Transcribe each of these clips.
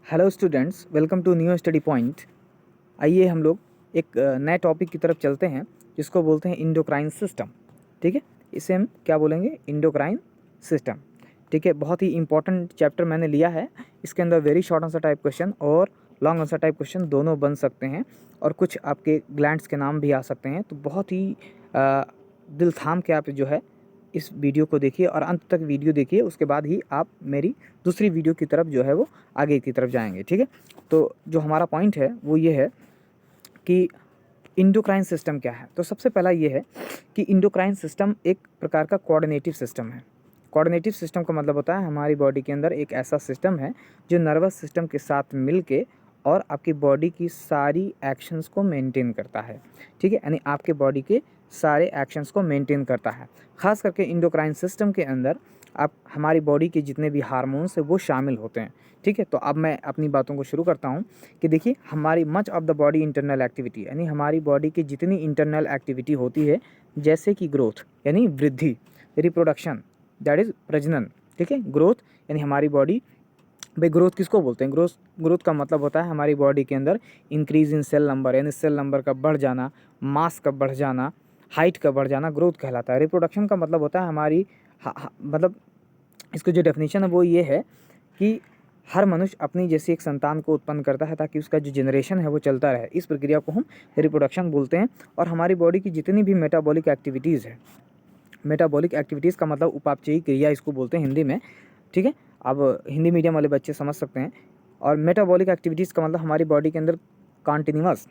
Hello students, welcome to New Study Point. आइए हम लोग एक नए टॉपिक की तरफ चलते हैं जिसको बोलते हैं इंडोक्राइन सिस्टम। ठीक है, इसे हम क्या बोलेंगे? Endocrine system. ठीक है, बहुत ही इंपॉर्टेंट चैप्टर मैंने लिया है। इसके अंदर very short answer type question और लॉन्ग आंसर टाइप क्वेश्चन दोनों बन सकते हैं और कुछ आपके ग्लैंड्स के नाम भी आ सकते हैं। तो बहुत ही दिल थाम के आप जो है इस वीडियो को देखिए और अंत तक वीडियो देखिए, उसके बाद ही आप मेरी दूसरी वीडियो की तरफ जो है वो आगे की तरफ जाएंगे। ठीक है, तो जो हमारा पॉइंट है वो ये है कि इंडोक्राइन सिस्टम क्या है। तो सबसे पहला ये है कि इंडोक्राइन सिस्टम एक प्रकार का कोऑर्डिनेटिव सिस्टम है। कोऑर्डिनेटिव सिस्टम का मतलब होता है हमारी बॉडी के अंदर एक ऐसा सिस्टम है जो नर्वस सिस्टम के साथ मिल के और आपकी बॉडी की सारी एक्शंस को मेंटेन करता है। ठीक है, यानी आपके बॉडी के सारे एक्शंस को मेंटेन करता है। ख़ास करके इंडोक्राइन सिस्टम के अंदर आप हमारी बॉडी के जितने भी हार्मोन्स हैं वो शामिल होते हैं। ठीक है, तो अब मैं अपनी बातों को शुरू करता हूँ कि देखिए हमारी much of the body internal activity, यानी हमारी बॉडी की जितनी इंटरनल एक्टिविटी होती है, जैसे कि ग्रोथ यानी वृद्धि, रिप्रोडक्शन दैट इज़ प्रजनन। ठीक है, ग्रोथ यानी हमारी बॉडी, भाई ग्रोथ किसको बोलते हैं? ग्रोथ का मतलब होता है हमारी बॉडी के अंदर इंक्रीज इन सेल नंबर, यानी सेल नंबर का बढ़ जाना, मास का बढ़ जाना, हाइट का बढ़ जाना ग्रोथ कहलाता है। रिप्रोडक्शन का मतलब होता है हमारी मतलब इसकी जो डेफिनेशन है वो ये है कि हर मनुष्य अपनी जैसी एक संतान को उत्पन्न करता है ताकि उसका जो जनरेशन है वो चलता रहे। इस प्रक्रिया को हम रिप्रोडक्शन बोलते हैं। और हमारी बॉडी की जितनी भी मेटाबॉलिक एक्टिविटीज़ है, मेटाबॉलिक एक्टिविटीज़ का मतलब उपापचयी क्रिया इसको बोलते हैं हिंदी में। ठीक है, अब हिंदी मीडियम वाले बच्चे समझ सकते हैं। और मेटाबॉलिक एक्टिविटीज़ का मतलब हमारी बॉडी के अंदर कॉन्टिन्यूअस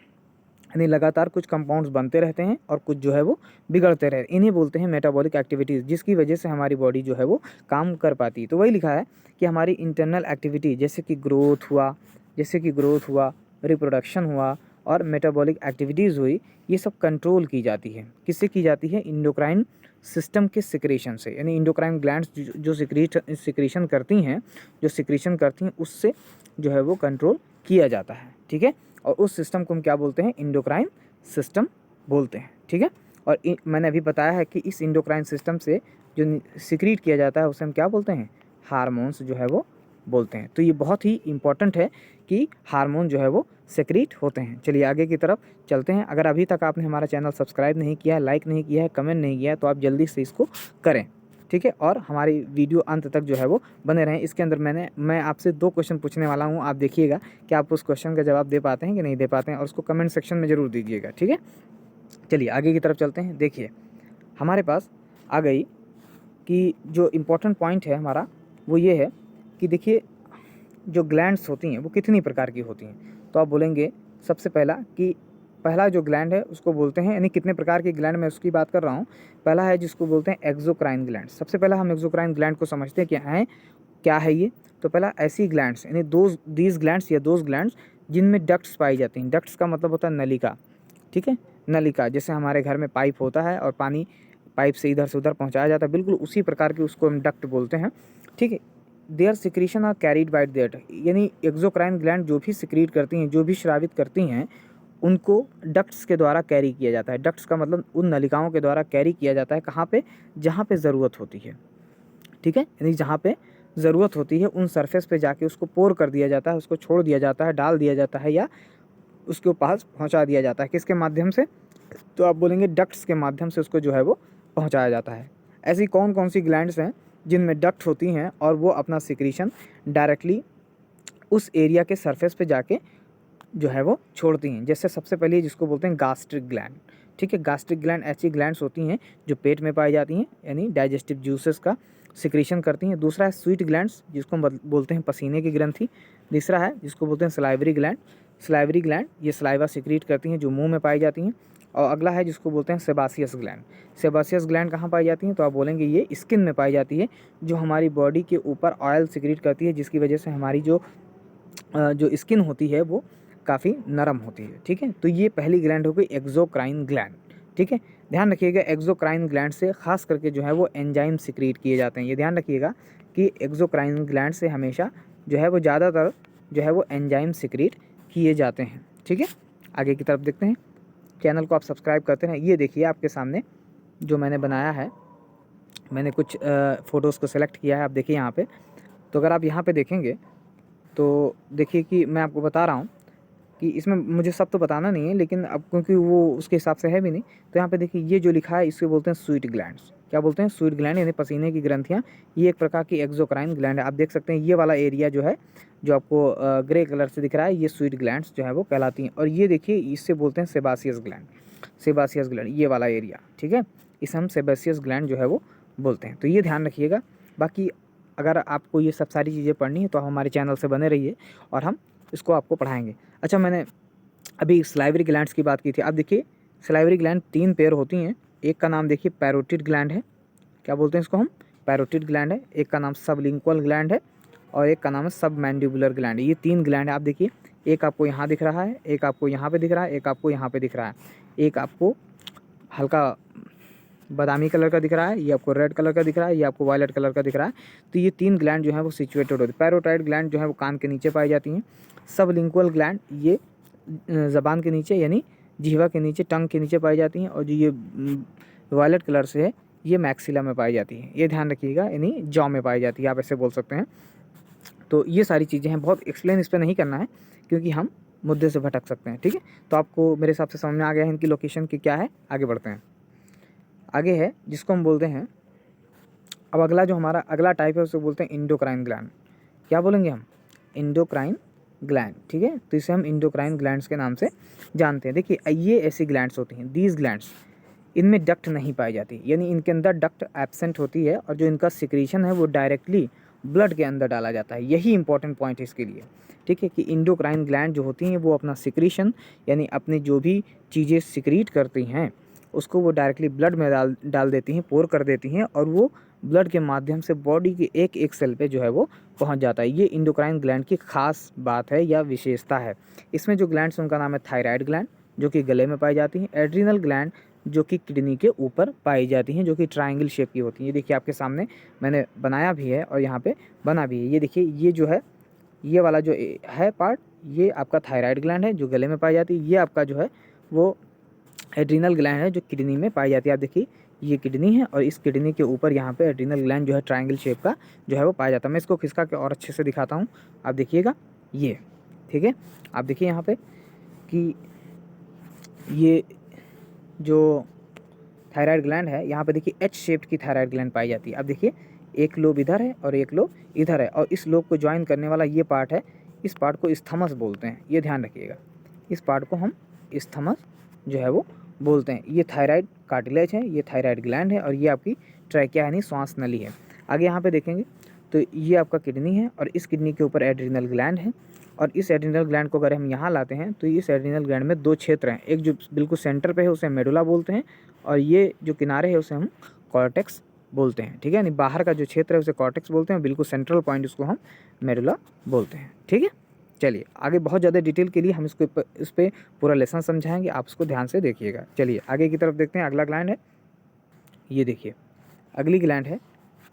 यानी लगातार कुछ कंपाउंड्स बनते रहते हैं और कुछ जो है वो बिगड़ते रहे, इन्हीं बोलते हैं मेटाबॉलिक एक्टिविटीज़, जिसकी वजह से हमारी बॉडी जो है वो काम कर पाती है। तो वही लिखा है कि हमारी इंटरनल एक्टिविटी जैसे कि ग्रोथ हुआ, रिप्रोडक्शन हुआ और मेटाबॉलिक एक्टिविटीज़ हुई, ये सब कंट्रोल की जाती है। किससे की जाती है? इंडोक्राइन सिस्टम के सिक्रेशन से, यानी इंडोक्राइन ग्लैंड्स जो सिक्रेशन करती हैं, उससे जो है वो कंट्रोल किया जाता है। ठीक है, और उस सिस्टम को हम क्या बोलते हैं? इंडोक्राइन सिस्टम बोलते हैं। ठीक है, और मैंने अभी बताया है कि इस इंडोक्राइन सिस्टम से जो सिक्रीट किया जाता है उसे हम क्या बोलते हैं? हार्मोन्स जो है वो बोलते हैं। तो ये बहुत ही इंपॉर्टेंट है कि हार्मोन जो है वो सिक्रीट होते हैं। चलिए आगे की तरफ चलते हैं। अगर अभी तक आपने हमारा चैनल सब्सक्राइब नहीं किया है, लाइक नहीं किया है, कमेंट नहीं किया है, तो आप जल्दी से इसको करें। ठीक है, और हमारी वीडियो अंत तक जो है वो बने रहें। इसके अंदर मैं आपसे 2 क्वेश्चन पूछने वाला हूँ। आप देखिएगा कि आप उस क्वेश्चन का जवाब दे पाते हैं कि नहीं दे पाते हैं, और उसको कमेंट सेक्शन में ज़रूर दीजिएगा। ठीक है, चलिए आगे की तरफ चलते हैं। देखिए हमारे पास आ गई कि जो इम्पोर्टेंट पॉइंट है हमारा वो ये है कि देखिए जो ग्लैंड्स होती हैं वो कितनी प्रकार की होती हैं। तो आप बोलेंगे सबसे पहला कि पहला जो ग्लैंड है उसको बोलते हैं, यानी कितने प्रकार के ग्लैंड मैं उसकी बात कर रहा हूँ। पहला है जिसको बोलते हैं एक्सोक्राइन ग्लैंड। सबसे पहला हम एक्सोक्राइन ग्लैंड को समझते हैं क्या है ये। तो पहला ऐसी ग्लैंड्स, यानी दीज ग्लैंड्स या दोज ग्लैंड्स जिनमें डक्ट्स पाई जाती हैं। डक्ट्स का मतलब होता है नलिका। ठीक है, नलिका, जैसे हमारे घर में पाइप होता है और पानी पाइप से इधर से उधर पहुंचाया जाता है, बिल्कुल उसी प्रकार के उसको हम डक्ट बोलते हैं। ठीक है, there secretion are carried by that, यानी एक्सोक्राइन ग्लैंड जो भी सिक्रीट करती हैं, जो भी स्रावित करती हैं, उनको डक्ट्स के द्वारा कैरी किया जाता है। डक्ट्स का मतलब उन नलिकाओं के द्वारा कैरी किया जाता है। कहाँ पे? जहाँ पे ज़रूरत होती है। ठीक है, यानी जहाँ पे ज़रूरत होती है उन सरफेस पे जाके उसको पोर कर दिया जाता है, उसको छोड़ दिया जाता है, डाल दिया जाता है, या उसके पास पहुँचा दिया जाता है। किसके माध्यम से? तो आप बोलेंगे डक्ट्स के माध्यम से उसको जो है वो पहुँचाया जाता है। ऐसी कौन कौन सी ग्लैंड्स हैं जिनमें डक्ट होती हैं और वो अपना सिक्रीशन डायरेक्टली उस एरिया के सरफेस पे जाके जो है वो छोड़ती हैं? जैसे सबसे पहले जिसको बोलते हैं गास्ट्रिक ग्लैंड। ठीक है, गास्ट्रिक ग्लैंड ऐसी ग्लैंड्स होती हैं जो पेट में पाई जाती हैं, यानी डाइजेस्टिव जूसेस का सिक्रीशन करती हैं। दूसरा है स्वीट ग्लैंड्स, जिसको हम बोलते हैं पसीने की ग्रंथि। तीसरा है जिसको बोलते हैं सलाइवरी ग्लैंड। सलाइवरी ग्लैंड ये सलाइवा सिक्रीट करती हैं जो मुंह में पाई जाती हैं। और अगला है जिसको बोलते हैं सेबासियस ग्लैंड। सेबासियस ग्लैंड कहाँ पाई जाती हैं? तो आप बोलेंगे ये स्किन में पाई जाती है, जो हमारी बॉडी के ऊपर ऑयल सिक्रीट करती है, जिसकी वजह से हमारी जो स्किन होती है वो काफ़ी नरम होती है। ठीक है, तो ये पहली ग्लैंड हो गई एक्सोक्राइन ग्लैंड। ठीक है, ध्यान रखिएगा एक्सोक्राइन ग्लैंड से खास करके जो है वो एंजाइम सिक्रीट किए जाते हैं। ये ध्यान रखिएगा कि एक्सोक्राइन ग्लैंड से हमेशा जो है वो ज़्यादातर जो है वो एंजाइम सिक्रीट किए जाते हैं। ठीक है, आगे की तरफ देखते हैं। चैनल को आप सब्सक्राइब करते हैं। ये देखिए आपके सामने जो मैंने बनाया है, मैंने कुछ फ़ोटोज़ को सेलेक्ट किया है। आप देखिए यहाँ पे, तो अगर आप यहाँ पे देखेंगे तो देखिए कि मैं आपको बता रहा हूँ कि इसमें मुझे सब तो बताना नहीं है, लेकिन अब क्योंकि वो उसके हिसाब से है भी नहीं, तो यहाँ पे देखिए ये जो लिखा है इसको बोलते हैं स्वीट ग्लैंड्स। क्या बोलते हैं? स्वीट ग्लैंड, यानी पसीने की ग्रंथियाँ। ये एक प्रकार की एक्सोक्राइन ग्लैंड है। आप देख सकते हैं ये वाला एरिया जो है, जो आपको ग्रे कलर से दिख रहा है, ये स्वीट ग्लैंड्स जो है वो कहलाती हैं। और ये देखिए इससे बोलते हैं सेबासियस ग्लैंड। सेबासियस ग्लैंड ये वाला एरिया, ठीक है, इसे हम सेबासियस ग्लैंड जो है वो बोलते हैं। तो ये ध्यान रखिएगा। बाकी अगर आपको ये सब सारी चीज़ें पढ़नी है तो आप हमारे चैनल से बने रहिए और हम इसको आपको पढ़ाएंगे। अच्छा, मैंने अभी सलाइवरी ग्लैंड्स की बात की थी। अब देखिए सलाइवरी ग्लैंड 3 पेयर होती हैं। एक का नाम देखिए पैरोटिड ग्लैंड है। क्या बोलते हैं इसको हम? पैरोटिड ग्लैंड है। एक का नाम सबलिंगुअल ग्लैंड है और एक का नाम है सबमैंडिबुलर ग्लैंड है। ये 3 ग्लैंड है। आप देखिए एक आपको यहाँ दिख रहा है, एक आपको यहाँ पे दिख रहा है, एक आपको यहाँ पे दिख रहा है, एक आपको हल्का बादामी कलर का दिख रहा है, ये आपको रेड कलर का दिख रहा है, ये आपको वायलेट कलर का दिख रहा है। तो ये 3 ग्लैंड जो है वो सिचुएटेड होते हैं। पैरोटाइड ग्लैंड जो है वो कान के नीचे पाई जाती हैं। सबलिंगुअल ग्लैंड ये ज़बान के नीचे यानी जिह्वा के नीचे, टंग के नीचे पाई जाती हैं। और जो ये वायलेट कलर से है ये मैक्सिला में पाई जाती है। ये ध्यान रखिएगा, यानी जॉ में पाई जाती है, आप ऐसे बोल सकते हैं। तो ये सारी चीज़ें हैं, बहुत एक्सप्लेन इस पर नहीं करना है क्योंकि हम मुद्दे से भटक सकते हैं, ठीक है। तो आपको मेरे हिसाब से समझ में आ गया है इनकी लोकेशन की क्या है। आगे बढ़ते हैं। आगे है जिसको हम बोलते हैं, अब अगला जो हमारा अगला टाइप है उसको बोलते हैं इंडोक्राइन ग्लैंड। क्या बोलेंगे हम? इंडोक्राइन ग्लैंड, ठीक है। तो इसे हम इंडोक्राइन ग्लैंड्स के नाम से जानते हैं। देखिए ये ऐसी ग्लैंड्स होती हैं, दीज ग्लैंड्स, इनमें डक्ट नहीं पाई जाती, यानी इनके अंदर डक्ट एब्सेंट होती है और जो इनका सिक्रीशन है वो डायरेक्टली ब्लड के अंदर डाला जाता है। यही इंपॉर्टेंट पॉइंट है इसके लिए, ठीक है, कि इंडोक्राइन ग्लैंड जो होती हैं वो अपना सिक्रीशन यानी अपनी जो भी चीज़ें सिक्रीट करती हैं उसको वो डायरेक्टली ब्लड में डाल देती हैं, पोर कर देती हैं और वो ब्लड के माध्यम से बॉडी के एक एक सेल पे जो है वो पहुंच जाता है। ये इंडोक्राइन ग्लैंड की खास बात है या विशेषता है। इसमें जो ग्लैंड्स उनका नाम है थायराइड ग्लैंड जो कि गले में पाई जाती हैं, एड्रिनल ग्लैंड जो कि किडनी के ऊपर पाई जाती हैं, जो कि ट्रायंगल शेप की होती हैं। ये देखिए आपके सामने मैंने बनाया भी है और यहाँ पे बना भी है। ये देखिए ये जो है ये वाला जो है पार्ट, ये आपका थायराइड ग्लैंड है जो गले में पाई जाती है। ये आपका जो है वो एड्रिनल ग्लैंड है जो किडनी में पाई जाती है। आप देखिए ये किडनी है और इस किडनी के ऊपर यहाँ पे एड्रिनल ग्लैंड जो है ट्रायंगल शेप का जो है वो पाया जाता है। मैं इसको खिसका के और अच्छे से दिखाता हूँ, आप देखिएगा ये, ठीक है। आप देखिए यहाँ पे कि ये जो थायराइड ग्लैंड है यहाँ पे देखिए एच शेप्ड की थायराइड ग्लैंड पाई जाती है। अब देखिए एक लोब इधर है और एक लोब इधर है और इस लोब को ज्वाइन करने वाला ये पार्ट है, इस पार्ट को इस्थमस बोलते हैं। ये ध्यान रखिएगा, इस पार्ट को हम इस्थमस जो है वो बोलते हैं। ये थायराइड कार्टिलेज है, ये थायराइड ग्लैंड है और ये आपकी ट्रैकिया यानी श्वास नली है। आगे यहाँ पे देखेंगे तो ये आपका किडनी है और इस किडनी के ऊपर एड्रिनल ग्लैंड है और इस एड्रिनल ग्लैंड को अगर हम यहाँ लाते हैं तो इस एड्रिनल ग्लैंड में 2 क्षेत्र हैं। एक जो बिल्कुल सेंटर पे है उसे मेडुला बोलते हैं और ये जो किनारे है उसे हम कॉर्टेक्स बोलते हैं, ठीक है। यानी बाहर का जो क्षेत्र है उसे कॉर्टेक्स बोलते हैं, बिल्कुल सेंट्रल पॉइंट उसको हम मेडुला बोलते हैं, ठीक है। चलिए आगे बहुत ज़्यादा डिटेल के लिए हम इसको इस पर पूरा लेसन समझाएंगे, आप उसको ध्यान से देखिएगा। चलिए आगे की तरफ देखते हैं। अगला ग्लैंड है, ये देखिए अगली ग्लैंड है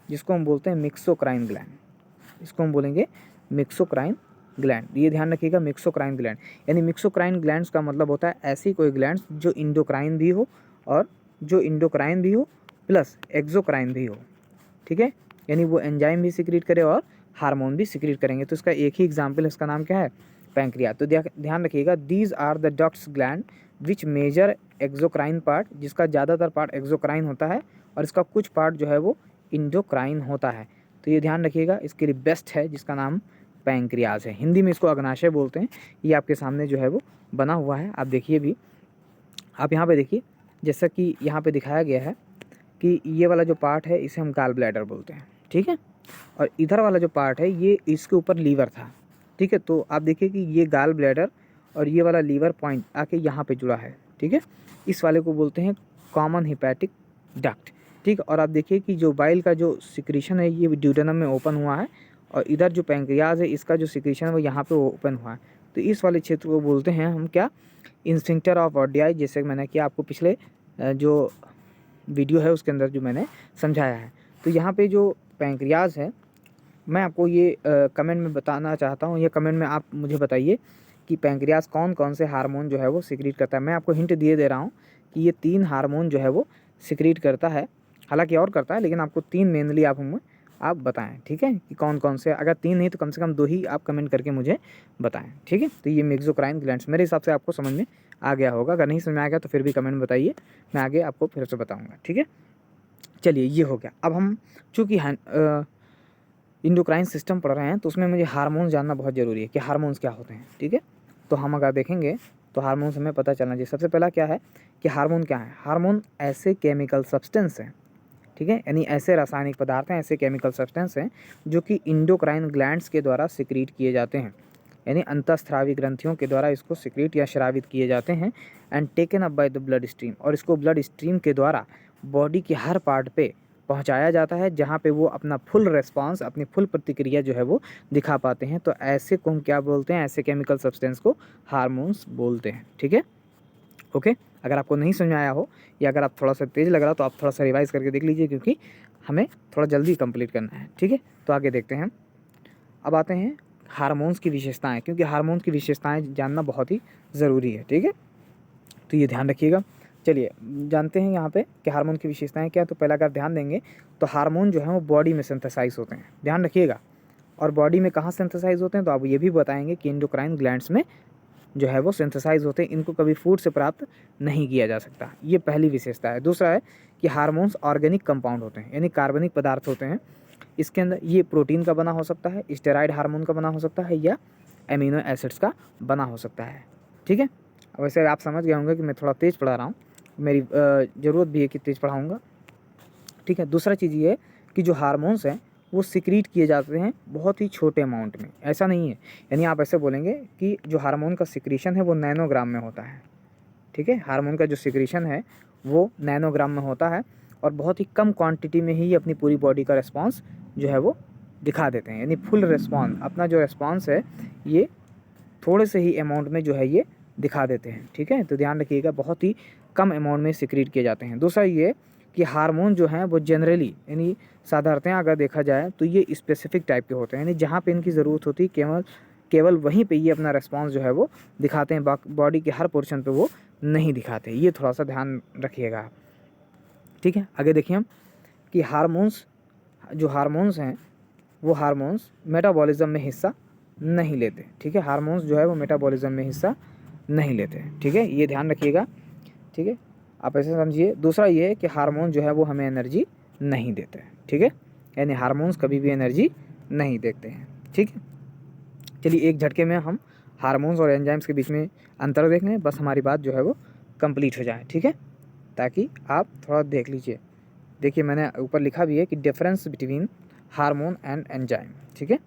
जिसको हम बोलते हैं मिक्सोक्राइन ग्लैंड। इसको हम बोलेंगे मिक्सोक्राइन ग्लैंड। ये ध्यान रखिएगा, मिक्सोक्राइन ग्लैंड यानी मिक्सोक्राइन ग्लैंड्स का मतलब होता है ऐसी कोई ग्लैंड्स जो इंडोक्राइन भी हो और जो इंडोक्राइन भी हो प्लस एक्सोक्राइन भी हो, ठीक है। यानी वो एंजाइम भी सिक्रीट करे और हार्मोन भी सिक्रीट करेंगे। तो इसका एक ही एग्जाम्पल है, इसका नाम क्या है? पैंक्रियाज। तो ध्यान रखिएगा, these are the ducts gland which major exocrine part, जिसका ज़्यादातर पार्ट एक्सोक्राइन होता है और इसका कुछ पार्ट जो है वो इंडोक्राइन होता है। तो ये ध्यान रखिएगा, इसके लिए बेस्ट है जिसका नाम पैंक्रियाज है। हिंदी में इसको अग्नाशय बोलते हैं। ये आपके सामने जो है वो बना हुआ है, आप देखिए भी। आप यहाँ पे देखिए जैसा कि यहाँ पे दिखाया गया है कि ये वाला जो पार्ट है इसे हम गाल ब्लैडर बोलते हैं, ठीक है। और इधर वाला जो पार्ट है ये इसके ऊपर लीवर था, ठीक है। तो आप देखिए कि ये गाल ब्लैडर और ये वाला लीवर पॉइंट आके यहाँ पे जुड़ा है, ठीक है। इस वाले को बोलते हैं कॉमन हिपैटिक डक्ट, ठीक है। और आप देखिए कि जो बाइल का जो सिक्रीशन है ये ड्यूडेनम में ओपन हुआ है और इधर जो पैंक्रियाज है इसका जो सिक्रीशन है वो यहाँ पे ओपन हुआ है। तो इस वाले क्षेत्र को बोलते हैं हम क्या? इंस्फिंक्टर ऑफ ऑडियाई, जैसे मैंने किया आपको पिछले जो वीडियो है उसके अंदर जो मैंने समझाया है। तो यहाँ पे जो पैंक्रियाज है, मैं आपको ये कमेंट में बताना चाहता हूँ, ये कमेंट में आप मुझे बताइए कि पैंक्रियाज कौन कौन से हार्मोन जो है वो सिक्रीट करता है। मैं आपको हिंट दिए दे रहा हूँ कि ये 3 हार्मोन जो है वो सिक्रीट करता है, हालांकि और करता है लेकिन आपको 3 मेनली आप हमें आप बताएं, ठीक है, कि कौन कौन से, अगर 3 नहीं तो कम से कम 2 ही आप कमेंट करके मुझे बताएं, ठीक है। तो ये मेक्सोक्राइन ग्लैंड्स मेरे हिसाब से आपको समझ में आ गया होगा, अगर नहीं समझ में आ गया तो फिर भी कमेंट में बताइए, मैं आगे आपको फिर से बताऊँगा, ठीक है। चलिए ये हो गया। अब हम चूँकि इंडोक्राइन सिस्टम पढ़ रहे हैं तो उसमें मुझे हार्मोन्स जानना बहुत ज़रूरी है कि हार्मोन्स क्या होते हैं, ठीक है। तो हम अगर देखेंगे तो हार्मोन्स हमें पता चलना चाहिए। सबसे पहला क्या है कि हार्मोन क्या है। हार्मोन ऐसे केमिकल सब्सटेंस हैं, ठीक है, यानी ऐसे रासायनिक पदार्थ हैं, ऐसे केमिकल सब्सटेंस हैं जो कि इंडोक्राइन ग्लैंड्स के द्वारा सिक्रीट किए जाते हैं, यानी अंतःस्रावी ग्रंथियों के द्वारा इसको सिक्रीट या स्रावित किए जाते हैं। And taken up by the blood stream, और इसको ब्लड स्ट्रीम के द्वारा बॉडी के हर पार्ट पे पहुंचाया जाता है जहां पे वो अपना फुल रिस्पांस, अपनी फुल प्रतिक्रिया जो है वो दिखा पाते हैं। तो ऐसे को हम क्या बोलते हैं, ऐसे केमिकल सब्सटेंस को हार्मोन्स बोलते हैं, ठीक है। ओके, अगर आपको नहीं समझ में आया हो या अगर आप थोड़ा सा तेज़ लग रहा हो तो आप थोड़ा सा रिवाइज़ करके देख लीजिए, क्योंकि हमें थोड़ा जल्दी कंप्लीट करना है, ठीक है। तो आगे देखते हैं। अब आते हैं हार्मोन्स की विशेषताएं, क्योंकि हार्मोन्स की विशेषताएं जानना बहुत ही ज़रूरी है, ठीक है। तो ये ध्यान रखिएगा। चलिए जानते हैं यहाँ पे कि हार्मोन की विशेषताएं क्या है। तो पहला अगर ध्यान देंगे तो हार्मोन जो है वो बॉडी में सिंथेसाइज होते हैं, ध्यान रखिएगा। और बॉडी में कहाँ सिंथेसाइज होते हैं, तो आप ये भी बताएंगे कि इंडोक्राइन ग्लैंड्स में जो है वो सिंथेसाइज होते हैं। इनको कभी फूड से प्राप्त नहीं किया जा सकता, ये पहली विशेषता है। दूसरा है कि हार्मोन्स ऑर्गेनिक कंपाउंड होते हैं, यानी कार्बनिक पदार्थ होते हैं। इसके अंदर ये प्रोटीन का बना हो सकता है, स्टेरॉयड हार्मोन का बना हो सकता है, या एमिनो एसिड्स का बना हो सकता है, ठीक है। वैसे आप समझ गए होंगे कि मैं थोड़ा तेज़ पढ़ा रहा हूँ, मेरी ज़रूरत भी है कि तेज़ पढ़ाऊँगा, ठीक है। दूसरा चीज़ ये है कि जो हार्मोन्स हैं वो सिक्रीट किए जाते हैं बहुत ही छोटे अमाउंट में, ऐसा नहीं है, यानी आप ऐसे बोलेंगे कि जो हार्मोन का सिक्रीशन है वो नैनोग्राम में होता है, ठीक है। हार्मोन का जो सिक्रीशन है वो नैनोग्राम में होता है और बहुत ही कम क्वांटिटी में ही अपनी पूरी बॉडी का रिस्पांस जो है वो दिखा देते हैं, यानी फुल रिस्पांस, अपना जो रिस्पांस है ये थोड़े से ही अमाउंट में जो है ये दिखा देते हैं, ठीक है। तो ध्यान रखिएगा, बहुत ही कम अमाउंट में सिक्रीट किए जाते हैं। दूसरा ये कि हार्मोन जो हैं वो जनरली, यानी साधारणतः अगर देखा जाए तो ये स्पेसिफिक टाइप के होते हैं, यानी जहाँ पे इनकी ज़रूरत होती है केवल वहीं पे ये अपना रिस्पांस जो है वो दिखाते हैं, बॉडी के हर पोर्शन पे वो नहीं दिखाते। ये थोड़ा सा ध्यान रखिएगा आप, ठीक है। आगे देखिए हम कि जो हार्मोन्स हैं वो हार्मोन्स मेटाबॉलिज्म में हिस्सा नहीं लेते, ठीक है। हार्मोन्स जो है वो मेटाबॉलिज्म में हिस्सा नहीं लेते, ठीक है, ये ध्यान रखिएगा, ठीक है, आप ऐसे समझिए। दूसरा ये है कि हार्मोन जो है वो हमें एनर्जी नहीं देते हैं, ठीक है, यानी हार्मोन्स कभी भी एनर्जी नहीं देते हैं, ठीक है। चलिए एक झटके में हम हार्मोन्स और एंजाइम्स के बीच में अंतर देख लें, बस हमारी बात जो है वो कंप्लीट हो जाए, ठीक है, ताकि आप थोड़ा देख लीजिए। देखिए मैंने ऊपर लिखा भी है कि difference between hormone and enzyme, ठीक है,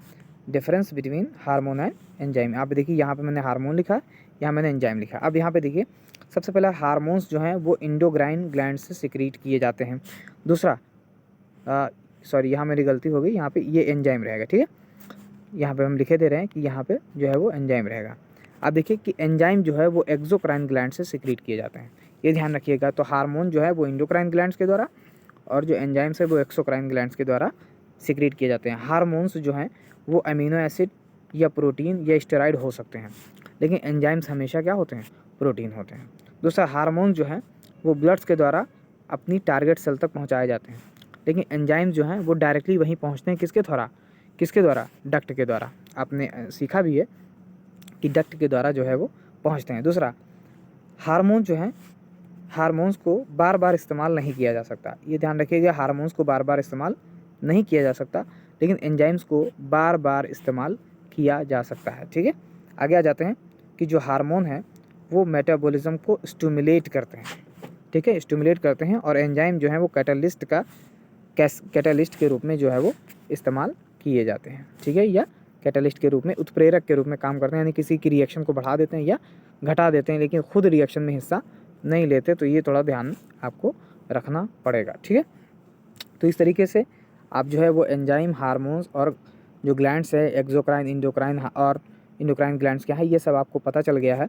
difference between hormone and enzyme. आप देखिए यहाँ पे मैंने हार्मोन लिखा, यहाँ मैंने एंजाइम लिखा। अब यहाँ पे देखिए सबसे पहला हार्मोन्स जो हैं वो इंडोक्राइन ग्लैंड से सिक्रीट किए जाते हैं। दूसरा सॉरी यहाँ मेरी गलती हो गई, यहाँ पे ये एंजाइम रहेगा, ठीक है, यहाँ पे हम लिखे दे रहे हैं कि यहाँ पे जो है वो एंजाइम रहेगा। अब देखिए कि एंजाइम जो है वो एक्सोक्राइन ग्लैंड से सिक्रीट किए जाते हैं, ये ध्यान रखिएगा। तो हार्मोन जो है वो इंडोक्राइन ग्लैंड्स के द्वारा और जो एंजाइम्स है वो एक्सोक्राइन ग्लैंड्स के द्वारा सिक्रीट किए जाते हैं। हार्मोन्स जो हैं वो अमीनो एसिड या प्रोटीन या स्टेरॉइड हो सकते हैं, लेकिन एंजाइम्स हमेशा क्या होते हैं, प्रोटीन होते हैं। दूसरा हार्मोन जो हैं वो ब्लड्स के द्वारा अपनी टारगेट सेल तक पहुंचाए जाते हैं, लेकिन एंजाइम्स जो हैं वो डायरेक्टली वहीं पहुंचते हैं, किसके द्वारा, डक्ट के द्वारा। आपने सीखा भी है कि डक्ट के द्वारा जो है वो पहुँचते हैं। दूसरा हार्मोन जो हैं हार्मोन्स को बार बार इस्तेमाल नहीं किया जा सकता, ये ध्यान रखिएगा, हार्मोन्स को बार बार इस्तेमाल नहीं किया जा सकता, लेकिन एंजाइम्स को बार बार इस्तेमाल किया जा सकता है, ठीक है। आगे आ जाते हैं कि जो हार्मोन है वो मेटाबॉलिज्म को स्टिमुलेट करते हैं, ठीक है, स्टिमुलेट करते हैं, और एंजाइम जो है वो कैटालिस्ट के रूप में जो है वो इस्तेमाल किए जाते हैं, ठीक है, या कैटालिस्ट के रूप में, उत्प्रेरक के रूप में काम करते हैं, यानी किसी की रिएक्शन को बढ़ा देते हैं या घटा देते हैं, लेकिन खुद रिएक्शन में हिस्सा नहीं लेते। तो ये थोड़ा ध्यान आपको रखना पड़ेगा, ठीक है। तो इस तरीके से आप जो है वो एंजाइम, हार्मोन्स और जो ग्लैंड्स है एक्सोक्राइन, इंडोक्राइन और इंडोक्राइन ग्लैंड्स क्या है ये सब आपको पता चल गया है।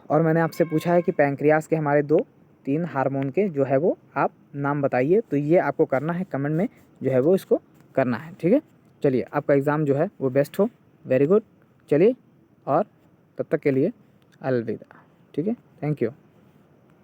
और मैंने आपसे पूछा है कि पैंक्रियास के हमारे 2-3 हार्मोन के जो है वो आप नाम बताइए, तो ये आपको करना है, कमेंट में जो है वो इसको करना है, ठीक है। चलिए आपका एग्ज़ाम जो है वो बेस्ट हो, वेरी गुड। चलिए और तब तक के लिए अलविदा, ठीक है, थैंक यू।